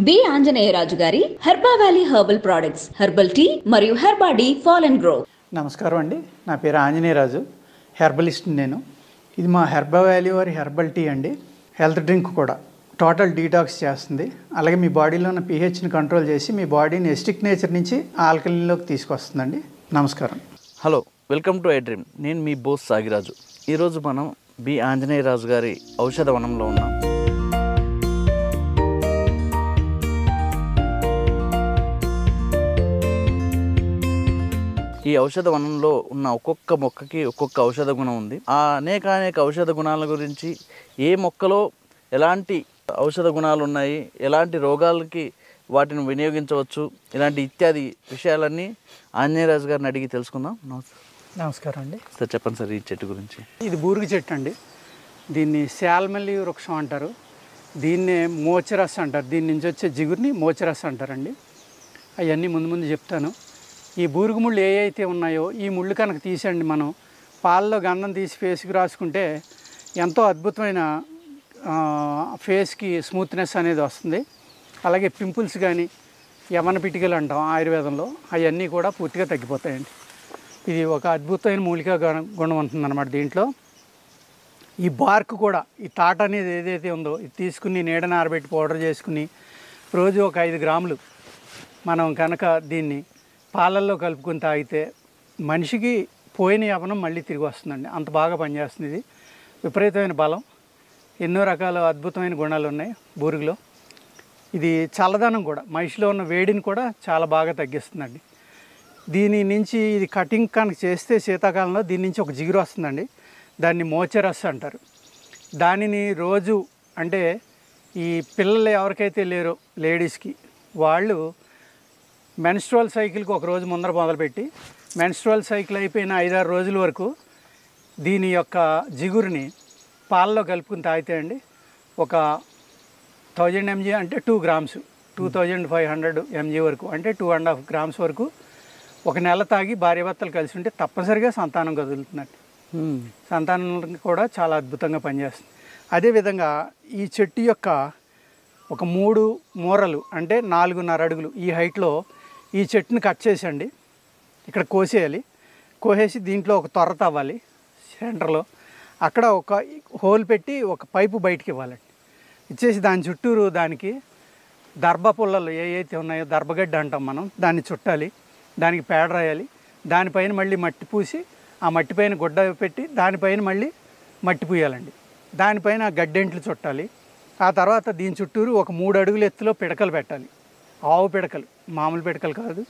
B Anjaneyaraju గారి Herba Valley herbal products, herbal tea మరియు Herba D Fall and grow. నమస్కారం అండి, నా పేరు ఆంజనేయరాజు, హెర్బలిస్ట్. నేను ఇది మా హెర్బా వ్యాలీ వారి హెర్బల్ టీ అండి. హెల్త్ డ్రింక్ కూడా, టోటల్ డీటాక్స్ చేస్తుంది. అలాగే మీ బాడీలో ఉన్న పీహెచ్ని కంట్రోల్ చేసి మీ బాడీని ఎస్టిక్ నేచర్ నుంచి ఆల్కలీన్లోకి తీసుకొస్తుందండి. నమస్కారం. Hello, welcome to I dream. నేను మీ బోస్ సాగిరాజు. ఈరోజు మనం బి ఆంజనేయరాజు గారి ఔషధ వనంలో ఉన్నాం. ఈ ఔషధ వనంలో ఉన్న ఒక్కొక్క మొక్కకి ఒక్కొక్క ఔషధ గుణం ఉంది. ఆ అనేక ఔషధ గుణాల గురించి, ఏ మొక్కలో ఎలాంటి ఔషధ గుణాలు ఉన్నాయి, ఎలాంటి రోగాలకి వాటిని వినియోగించవచ్చు, ఇలాంటి ఇత్యాది విషయాలన్నీ ఆంజనేయరాజు గారిని అడిగి తెలుసుకుందాం. నమస్కారం అండి. సార్ చెప్పండి సార్, ఈ చెట్టు గురించి. ఇది బూరుగు చెట్టు అండి. దీన్ని శాల్మల్లి వృక్షం అంటారు. దీన్నే మోచరస్ అంటారు. దీని నుంచి వచ్చే జిగురిని మోచరస్ అంటారండి. అవన్నీ ముందు చెప్తాను. ఈ బూరుగు ముళ్ళు ఏ అయితే ఉన్నాయో ఈ ముళ్ళు కనుక తీసండి, మనం పాలలో గంధం తీసి ఫేస్కి రాసుకుంటే ఎంతో అద్భుతమైన ఫేస్కి స్మూత్నెస్ అనేది వస్తుంది. అలాగే పింపుల్స్ కానీ, యవన పిటికలు అంటాం ఆయుర్వేదంలో, అవన్నీ కూడా పూర్తిగా తగ్గిపోతాయండి. ఇది ఒక అద్భుతమైన మూలికా గుణం ఉంటుందన్నమాట. దీంట్లో ఈ బార్క్ కూడా, ఈ తాట అనేది ఏదైతే ఉందో ఇది తీసుకుని నీడని ఆరబెట్టి పౌడర్ చేసుకుని రోజు ఒక 5 గ్రాములు మనం కనుక దీన్ని పాలల్లో కలుపుకొని తాగితే మనిషికి పోయిన యవనం మళ్ళీ తిరిగి వస్తుందండి. అంత బాగా పనిచేస్తుంది. ఇది విపరీతమైన బలం, ఎన్నో రకాల అద్భుతమైన గుణాలు ఉన్నాయి బూరుగులో. ఇది చల్లదనం కూడా, మనిషిలో ఉన్న వేడిని కూడా చాలా బాగా తగ్గిస్తుందండి. దీని నుంచి ఇది కటింగ్ కనుక చేస్తే శీతాకాలంలో దీని నుంచి ఒక జిగురు వస్తుందండి. దాన్ని మోచరస్ అంటారు. దానిని రోజు, అంటే ఈ పిల్లలు ఎవరికైతే లేరో లేడీస్కి, వాళ్ళు మెన్స్ట్రువల్ సైకిల్కి ఒక రోజు ముందర మొదలుపెట్టి మెన్స్ట్రువల్ సైకిల్ అయిపోయిన 5-6 రోజుల వరకు దీని యొక్క జిగురుని పాలలో కలుపుకుని తాగితే అండి, ఒక 1000 mg అంటే 2 గ్రామ్స్, 2500 mg వరకు, అంటే 2.5 గ్రామ్స్ వరకు ఒక నెల తాగి భార్యాభర్తలు కలిసి ఉంటే తప్పనిసరిగా సంతానం కదులుతున్నట్టు. సంతానం కూడా చాలా అద్భుతంగా పనిచేస్తుంది. అదేవిధంగా ఈ చెట్టు యొక్క ఒక 3 మూరలు, అంటే 4.5 అడుగులు ఈ హైట్లో ఈ చెట్టుని కట్ చేసండి, ఇక్కడ కోసేయాలి. కోసేసి దీంట్లో ఒక తొర్ర తవ్వాలి సెంటర్లో. అక్కడ ఒక హోల్ పెట్టి ఒక పైపు బయటికి ఇవ్వాలండి. ఇచ్చేసి దాని చుట్టూరు దానికి దర్భ పుల్లలు ఏవైతే ఉన్నాయో, దర్భగడ్డ అంటాం మనం, దాన్ని చుట్టాలి. దానికి పేడ రాయాలి. దానిపైన మళ్ళీ మట్టి పూసి, ఆ మట్టి పైన గుడ్డ పెట్టి దానిపైన మళ్ళీ మట్టి పూయాలండి. దానిపైన గడ్డెంట్లు చుట్టాలి. ఆ తర్వాత దీని చుట్టూరు ఒక 3 అడుగుల ఎత్తులో పిడకలు పెట్టాలి. ఆవు పిడకలు, మామూలు పిడకలు కాదు.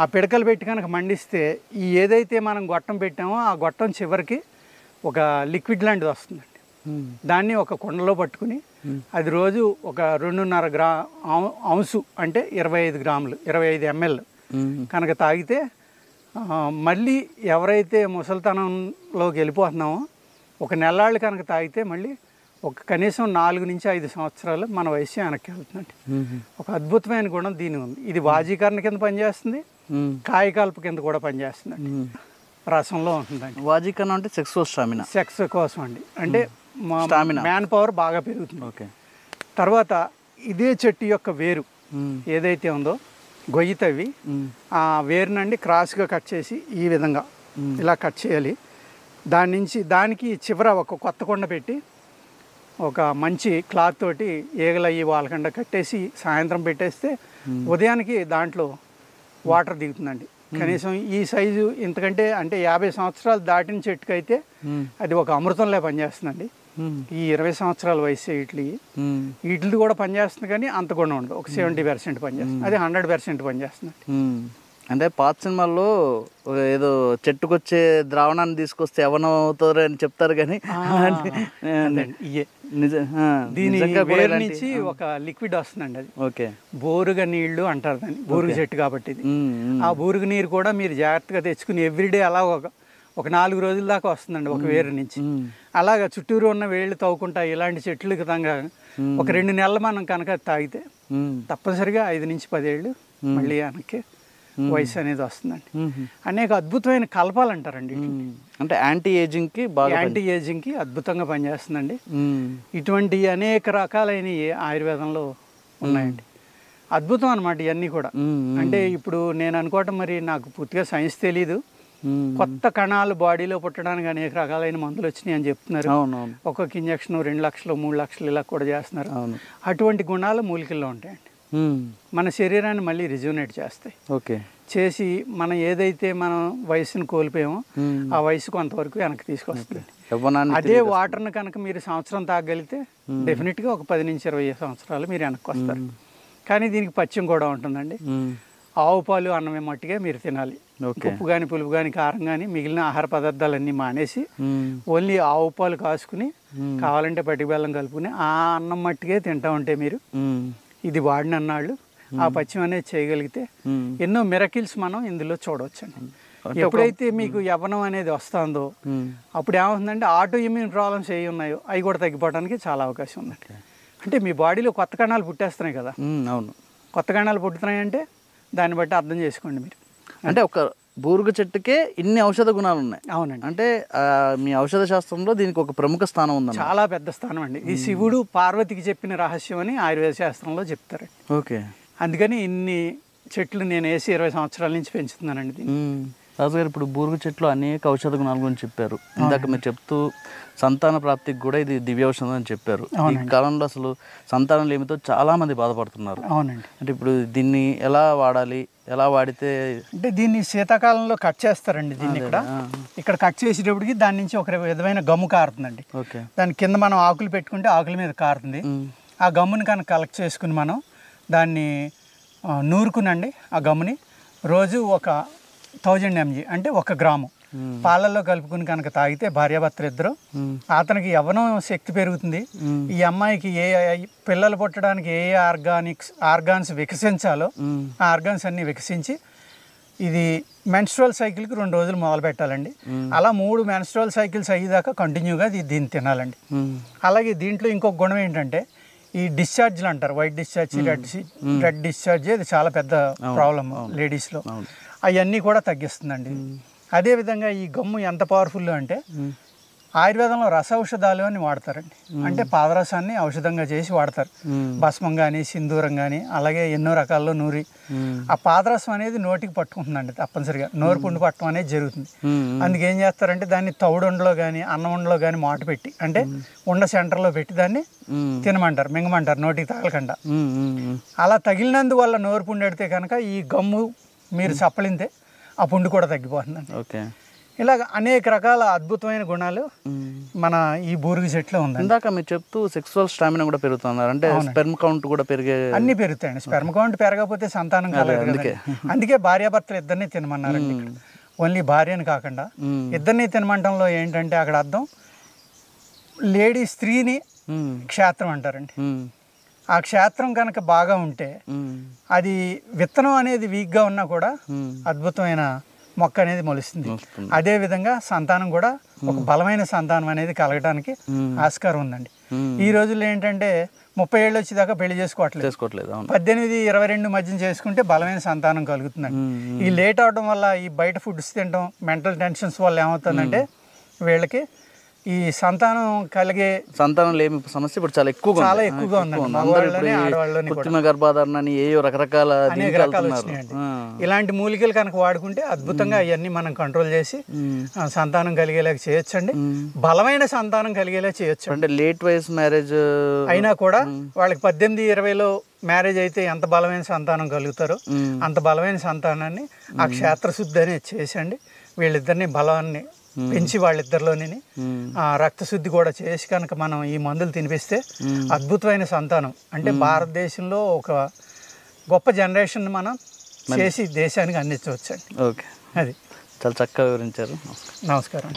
ఆ పిడకలు పెట్టి కనుక మండిస్తే ఈ ఏదైతే మనం గొట్టం పెట్టామో ఆ గొట్టం చివరికి ఒక లిక్విడ్ లాంటిది వస్తుందండి. దాన్ని ఒక కుండలో పట్టుకుని అది రోజు ఒక 2.5 ఔన్సు, అంటే 25 గ్రాములు, 25 ml కనుక తాగితే మళ్ళీ ఎవరైతే ముసలితనంలోకి వెళ్ళిపోతున్నామో ఒక నెలాళ్ళు కనుక తాగితే మళ్ళీ ఒక కనీసం 4 నుంచి 5 సంవత్సరాలు మన వయసు వెనక్కి వెళ్తుందండి. ఒక అద్భుతమైన గుణం దీని ఉంది. ఇది వాజీకరణ కింద పనిచేస్తుంది, కాయకల్ప కింద కూడా పనిచేస్తుందండి. రసంలో ఉంటుందండి. వాజీకరణ అంటే స్టామినా, సెక్స్ కోసం అండి, అంటే మ్యాన్ పవర్ బాగా పెరుగుతుంది. ఓకే. తర్వాత ఇదే చెట్టు యొక్క వేరు ఏదైతే ఉందో గొయ్యి తవ్వి ఆ వేరునండి క్రాస్గా కట్ చేసి ఈ విధంగా ఇలా కట్ చేయాలి. దానికి చివర ఒక కొత్త కొండ పెట్టి ఒక మంచి క్లాత్ తోటి ఈగలయ్యి వాళ్ళకుండా కట్టేసి సాయంత్రం పెట్టేస్తే ఉదయానికి దాంట్లో వాటర్ దిగుతుందండి. కనీసం ఈ సైజు ఇంతకంటే, అంటే 50 సంవత్సరాలు దాటిన చెట్టుకైతే అది ఒక అమృతంలో పనిచేస్తుందండి. ఈ 20 సంవత్సరాల వయసు వీటిది కూడా పనిచేస్తుంది, కానీ అంత కూడా ఉండదు. ఒక 70% పనిచేస్తుంది, అది 100% పనిచేస్తుంది. అంటే పాత సినిమాల్లో ఏదో చెట్టుకొచ్చే ద్రావణాన్ని తీసుకొస్తే ఎవరు అవుతారు అని చెప్తారు, కానీ దీని వేరు నుంచి ఒక లిక్విడ్ వస్తుందండి. అది ఓకే, బోరుగా నీళ్లు అంటారు దాన్ని, బోరుగు చెట్టు కాబట్టి ఇది. ఆ బోరుగు నీరు కూడా మీరు జాగ్రత్తగా తెచ్చుకుని ఎవ్రీడే అలా ఒక 4 రోజుల దాకా వస్తుందండి ఒక వేరు నుంచి. అలాగా చుట్టూరు ఉన్న వేళ్ళు తవ్వుకుంటా ఇలాంటి చెట్లకు తంగా ఒక 2 నెలలు మనం కనుక తాగితే తప్పనిసరిగా 5 నుంచి 10 ఏళ్ళు మళ్ళీ వెనక్కి వయసు అనేది వస్తుందండి. అనేక అద్భుతమైన కలపాలు అంటారండి. అంటే యాంటీ ఏజింగ్కి అద్భుతంగా పనిచేస్తుందండి. ఇటువంటి అనేక రకాలైన ఆయుర్వేదంలో ఉన్నాయండి. అద్భుతం అనమాట ఇవన్నీ కూడా. అంటే ఇప్పుడు నేను అనుకోవటం, మరి నాకు పూర్తిగా సైన్స్ తెలీదు, కొత్త కణాలు బాడీలో పుట్టడానికి అనేక రకాలైన మందులు వచ్చినాయి అని చెప్తున్నారు. ఒక్కొక్క ఇంజక్షన్ 2 లక్షలు 3 లక్షలు ఇలా కూడా చేస్తున్నారు. అటువంటి గుణాలు మూలికల్లో ఉంటాయండి. మన శరీరాన్ని మళ్ళీ రిజ్యూనేట్ చేస్తాయి. ఓకే, చేసి మనం ఏదైతే మనం వయసును కోల్పోయామో ఆ వయసు కొంతవరకు వెనక్కి తీసుకొస్తుంది. అదే వాటర్ని కనుక మీరు సంవత్సరం తాగలిగితే డెఫినెట్గా ఒక 10 నుంచి 20 సంవత్సరాలు మీరు వెనక్కి వస్తారు. కానీ దీనికి పథ్యం కూడా ఉంటుందండి. ఆవు పాలు అన్నమే మట్టిగా మీరు తినాలి. ఉప్పు కానీ పులుపు కానీ కారం కానీ మిగిలిన ఆహార పదార్థాలన్నీ మానేసి ఓన్లీ ఆవు పాలు కాసుకుని కావాలంటే పటిక బెల్లం కలుపుకుని ఆ అన్నం మట్టిగా తింటా ఉంటే మీరు ఇది వాడిన అన్నాళ్ళు ఆ పథ్యం అనేది చేయగలిగితే ఎన్నో మిరకిల్స్ మనం ఇందులో చూడవచ్చండి. ఎప్పుడైతే మీకు యవ్వనం అనేది వస్తుందో అప్పుడు ఏమవుతుందంటే ఆటో ఇమ్యూన్ ప్రాబ్లమ్స్ ఏవి ఉన్నాయో అవి కూడా తగ్గిపోవడానికి చాలా అవకాశం ఉందండి. అంటే మీ బాడీలో కొత్త కణాలు పుట్టేస్తున్నాయి కదా. అవును, కొత్త కణాలు పుట్టుతున్నాయంటే దాన్ని బట్టి అర్థం చేసుకోండి మీరు. అంటే ఒక బూరుగ చెట్టుకే ఇన్ని ఔషధ గుణాలు ఉన్నాయి. అవునండి. అంటే మీ ఔషధ శాస్త్రంలో దీనికి ఒక ప్రముఖ స్థానం ఉంది. చాలా పెద్ద స్థానం అండి. ఈ శివుడు పార్వతికి చెప్పిన రహస్యం అని ఆయుర్వేద శాస్త్రంలో చెప్తారండి. ఓకే, అందుకని ఇన్ని చెట్లు నేను వేసి 20 సంవత్సరాల నుంచి పెంచుతున్నానండి దీన్ని. రాజుగారు, ఇప్పుడు బూరుగ చెట్లు అనేక ఔషధ గుణాల గురించి చెప్పారు. ఇందాక మీరు చెప్తూ సంతాన ప్రాప్తికి కూడా ఇది దివ్య ఔషధం అని చెప్పారు. ఈ కాలంలో అసలు సంతానం లేమితో చాలా మంది బాధపడుతున్నారు. అవునండి. అంటే ఇప్పుడు దీన్ని ఎలా వాడాలి, ఎలా వాడితే? అంటే దీన్ని శీతాకాలంలో కట్ చేస్తారండి. దీన్ని ఇక్కడ కట్ చేసేటప్పటికి దాని నుంచి ఒక విధమైన గమ్ము కారుతుందండి. ఓకే, దాని కింద మనం ఆకులు పెట్టుకుంటే ఆకుల మీద కారుతుంది. ఆ గమ్ముని కనుక కలెక్ట్ చేసుకుని మనం దాన్ని నూరుకునండి. ఆ గమ్ముని రోజు ఒక 1000 mg అంటే 1 గ్రాము పాలల్లో కలుపుకుని కనుక తాగితే భార్యాభర్తలు ఇద్దరు, అతనికి యవ్వనం శక్తి పెరుగుతుంది. ఈ అమ్మాయికి ఏ పిల్లలు పుట్టడానికి ఏ ఆర్గాన్స్ వికసించాలో ఆ ఆర్గాన్స్ అన్ని వికసించి ఇది మెన్స్ట్రువల్ సైకిల్కి 2 రోజులు మొదలు పెట్టాలండి. అలా 3 మెన్స్ట్రువల్ సైకిల్స్ అయ్యేదాకా కంటిన్యూగా దీన్ని తినాలండి. అలాగే దీంట్లో ఇంకొక గుణం ఏంటంటే ఈ డిశ్చార్జ్లు అంటారు, వైట్ డిశ్చార్జ్, రెడ్ డిశ్చార్జ్, ఇది చాలా పెద్ద ప్రాబ్లం లేడీస్లో. అవన్నీ కూడా తగ్గిస్తుందండి. అదేవిధంగా ఈ గమ్ము ఎంత పవర్ఫుల్ అంటే ఆయుర్వేదంలో రస ఔషధాలు అని వాడతారండి. అంటే పాదరసాన్ని ఔషధంగా చేసి వాడతారు. భస్మం కానీ సింధూరం కానీ అలాగే ఎన్నో రకాల్లో నూరి ఆ పాదరసం అనేది నోటికి పట్టుకుంటుందండి. తప్పనిసరిగా నోరు పుండు పట్టడం అనేది జరుగుతుంది. అందుకే ఏం చేస్తారంటే దాన్ని తౌడుండలో కానీ అన్నం ఉండలో కానీ మాట పెట్టి అంటే ఉండ సెంటర్లో పెట్టి దాన్ని తినమంటారు, మింగమంటారు నోటికి తగలకుండా. అలా తగిలినందువల్ల నోరు పుండు పెడితే కనుక ఈ గమ్ము మీరు చప్పలింతే ఆ పుండు కూడా తగ్గిపోతుందండి. ఓకే, ఇలాగ అనేక రకాల అద్భుతమైన గుణాలు మన ఈ బూరుగ చెట్లో ఉంది. ఇందాక మీరు చెప్తూ సెక్సువల్ స్టామినా కూడా పెరుగుతున్నారు, అంటే స్పెర్మ్ కౌంట్ కూడా అన్ని పెరుగుతాయండి. స్పెర్మ్ కౌంట్ పెరగకపోతే సంతానం కలగదు. అందుకే భార్యాభర్తలు ఇద్దరిని తినమన్నారండి. ఇక్కడ ఓన్లీ భార్యని కాకుండా ఇద్దరిని తినమంటంలో ఏంటంటే అక్కడ అర్థం లేడీ స్త్రీని క్షేత్రం అంటారండి. ఆ క్షేత్రం కనుక బాగా ఉంటే అది విత్తనం అనేది వీక్గా ఉన్నా కూడా అద్భుతమైన మొక్క అనేది మొలుస్తుంది. అదే విధంగా సంతానం కూడా ఒక బలమైన సంతానం అనేది కలగడానికి ఆస్కారం ఉందండి. ఈ రోజుల్లో ఏంటంటే 30 ఏళ్ళు వచ్చేదాకా పెళ్లి చేసుకోవట్లేదు. 18-22 మధ్యన చేసుకుంటే బలమైన సంతానం కలుగుతుందండి. ఈ లేట్ అవడం వల్ల ఈ బయట ఫుడ్స్ తినడం, మెంటల్ టెన్షన్స్ వల్ల ఏమవుతుందంటే వీళ్ళకి ఈ సంతానం లేమి సమస్య ఇప్పుడు చాలా ఎక్కువగా ఉంది. కృత్రిమ గర్భాధారణ అని ఏయో రకరకాల ఇలాంటి మూలికలు కనుక వాడుకుంటే అద్భుతంగా అవన్నీ మనం కంట్రోల్ చేసి సంతానం కలిగేలా చేయొచ్చండి. బలమైన సంతానం కలిగేలా చేయొచ్చు. అంటే లేట్ వయసు మ్యారేజ్ అయినా కూడా వాళ్ళకి 18-20లో మ్యారేజ్ అయితే ఎంత బలమైన సంతానం కలుగుతారో అంత బలమైన సంతానాన్ని ఆ క్షేత్రశుద్ధి అనేది చేసండి. వీళ్ళిద్దరిని బలాన్ని పెంచి వాళ్ళిద్దరిలోని రక్తశుద్ధి కూడా చేసి కనుక మనం ఈ మందులు తినిపిస్తే అద్భుతమైన సంతానం అంటే భారతదేశంలో ఒక గొప్ప జనరేషన్ మనం చేసి దేశానికి అందించవచ్చండి. ఓకే, అది చాలా చక్కగా వివరించారు. నమస్కారం.